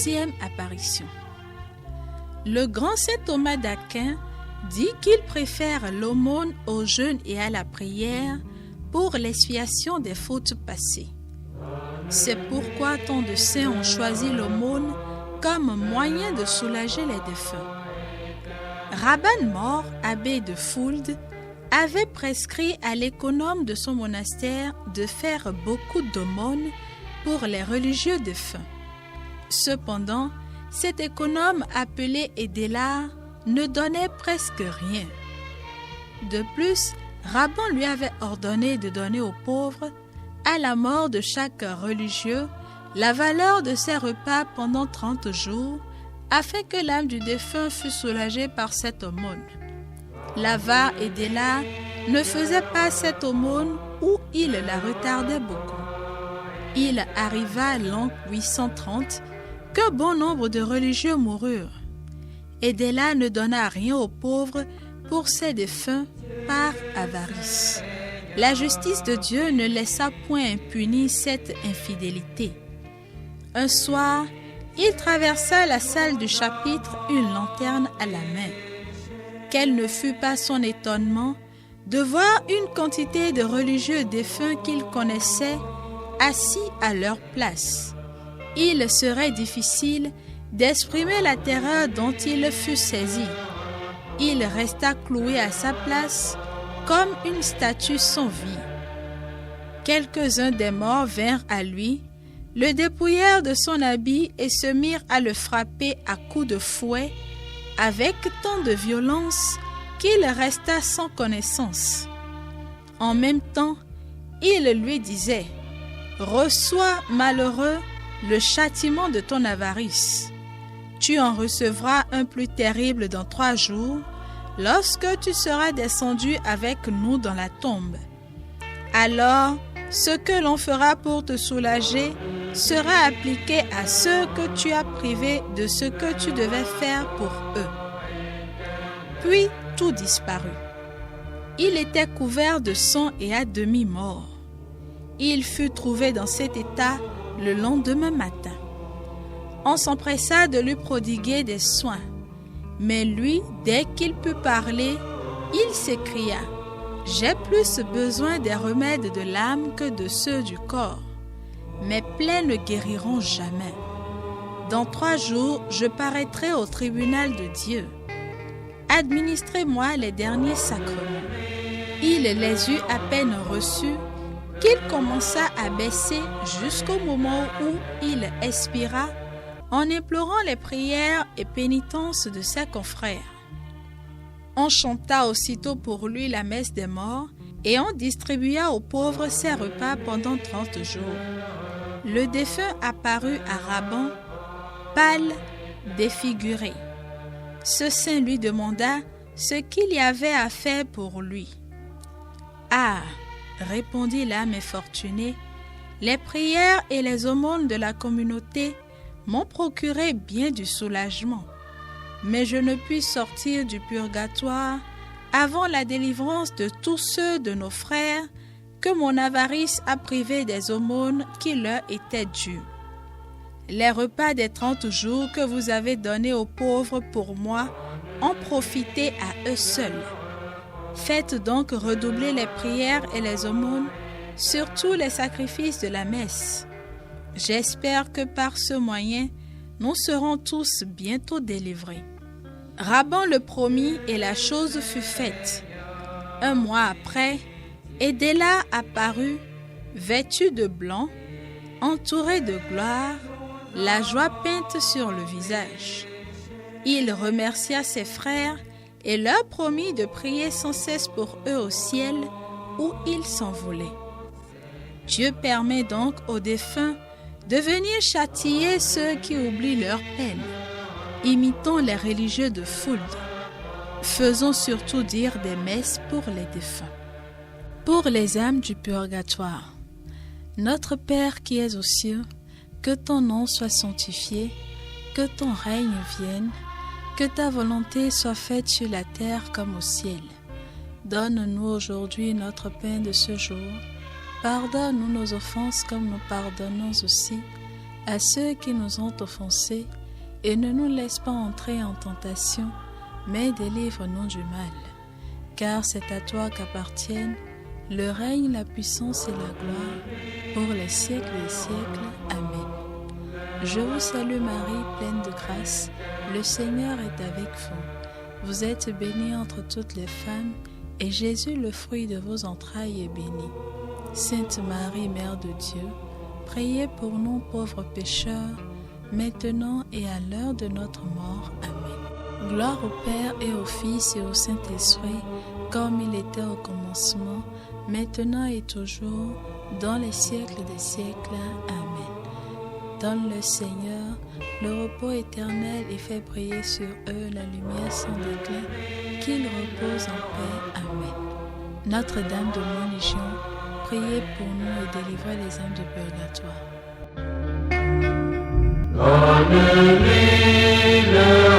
12e apparition. Le grand saint Thomas d'Aquin dit qu'il préfère l'aumône au jeûne et à la prière pour l'expiation des fautes passées. C'est pourquoi tant de saints ont choisi l'aumône comme moyen de soulager les défunts. Rabban Mor, abbé de Fould, avait prescrit à l'économe de son monastère de faire beaucoup d'aumônes pour les religieux défunts. Cependant, cet économe appelé Édéla ne donnait presque rien. De plus, Rabban lui avait ordonné de donner aux pauvres, à la mort de chaque religieux, la valeur de ses repas pendant 30 jours, afin que l'âme du défunt fût soulagée par cette aumône. L'avare Édéla ne faisait pas cette aumône ou il la retardait beaucoup. Il arriva à l'an 830 que bon nombre de religieux moururent. Édéla ne donna rien aux pauvres pour ses défunts par avarice. La justice de Dieu ne laissa point impunie cette infidélité. Un soir, il traversa la salle du chapitre, une lanterne à la main. Quel ne fut pas son étonnement de voir une quantité de religieux défunts qu'il connaissait assis à leur place. Il serait difficile d'exprimer la terreur dont il fut saisi. Il resta cloué à sa place comme une statue sans vie. Quelques-uns des morts vinrent à lui, le dépouillèrent de son habit et se mirent à le frapper à coups de fouet avec tant de violence qu'il resta sans connaissance. En même temps, il lui disait « Reçois, malheureux, le châtiment de ton avarice. Tu en recevras un plus terrible dans 3 jours, lorsque tu seras descendu avec nous dans la tombe. Alors, ce que l'on fera pour te soulager sera appliqué à ceux que tu as privés de ce que tu devais faire pour eux. » Puis tout disparut. Il était couvert de sang et à demi mort. Il fut trouvé dans cet état le lendemain matin. On s'empressa de lui prodiguer des soins. Mais lui, dès qu'il put parler, il s'écria « J'ai plus besoin des remèdes de l'âme que de ceux du corps. Mes plaies ne guériront jamais. Dans 3 jours, je paraîtrai au tribunal de Dieu. Administrez-moi les derniers sacrements. » Il les eut à peine reçus qu'il commença à baisser jusqu'au moment où il expira en implorant les prières et pénitences de ses confrères. On chanta aussitôt pour lui la messe des morts et on distribua aux pauvres ses repas pendant 30 jours. Le défunt apparut à Rabban, pâle, défiguré. Ce saint lui demanda ce qu'il y avait à faire pour lui. « Ah !» répondit l'âme infortunée, « les prières et les aumônes de la communauté m'ont procuré bien du soulagement, mais je ne puis sortir du purgatoire avant la délivrance de tous ceux de nos frères que mon avarice a privés des aumônes qui leur étaient dues. Les repas des 30 jours que vous avez donnés aux pauvres pour moi ont profité à eux seuls. Faites donc redoubler les prières et les aumônes, surtout les sacrifices de la messe. J'espère que par ce moyen, nous serons tous bientôt délivrés. » Rabban le promit et la chose fut faite. 1 mois après, Édéla apparut, vêtu de blanc, entouré de gloire, la joie peinte sur le visage. Il remercia ses frères et leur promit de prier sans cesse pour eux au ciel où ils s'envolaient. Dieu permet donc aux défunts de venir châtier ceux qui oublient leurs peines. Imitons les religieux de Fould. Faisons surtout dire des messes pour les défunts. Pour les âmes du purgatoire, notre Père qui es aux cieux, que ton nom soit sanctifié, que ton règne vienne, que ta volonté soit faite sur la terre comme au ciel. Donne-nous aujourd'hui notre pain de ce jour. Pardonne-nous nos offenses comme nous pardonnons aussi à ceux qui nous ont offensés, et ne nous laisse pas entrer en tentation, mais délivre-nous du mal. Car c'est à toi qu'appartiennent le règne, la puissance et la gloire, pour les siècles des siècles. Amen. Je vous salue Marie, pleine de grâce, le Seigneur est avec vous. Vous êtes bénie entre toutes les femmes, et Jésus, le fruit de vos entrailles, est béni. Sainte Marie, Mère de Dieu, priez pour nous pauvres pécheurs, maintenant et à l'heure de notre mort. Amen. Gloire au Père et au Fils et au Saint-Esprit, comme il était au commencement, maintenant et toujours, dans les siècles des siècles. Amen. Donne le Seigneur le repos éternel et fait briller sur eux la lumière sans déclin, qu'ils reposent en paix. Amen. Notre-Dame de Montlégion, priez pour nous et délivrez les âmes du purgatoire. Donne-lui le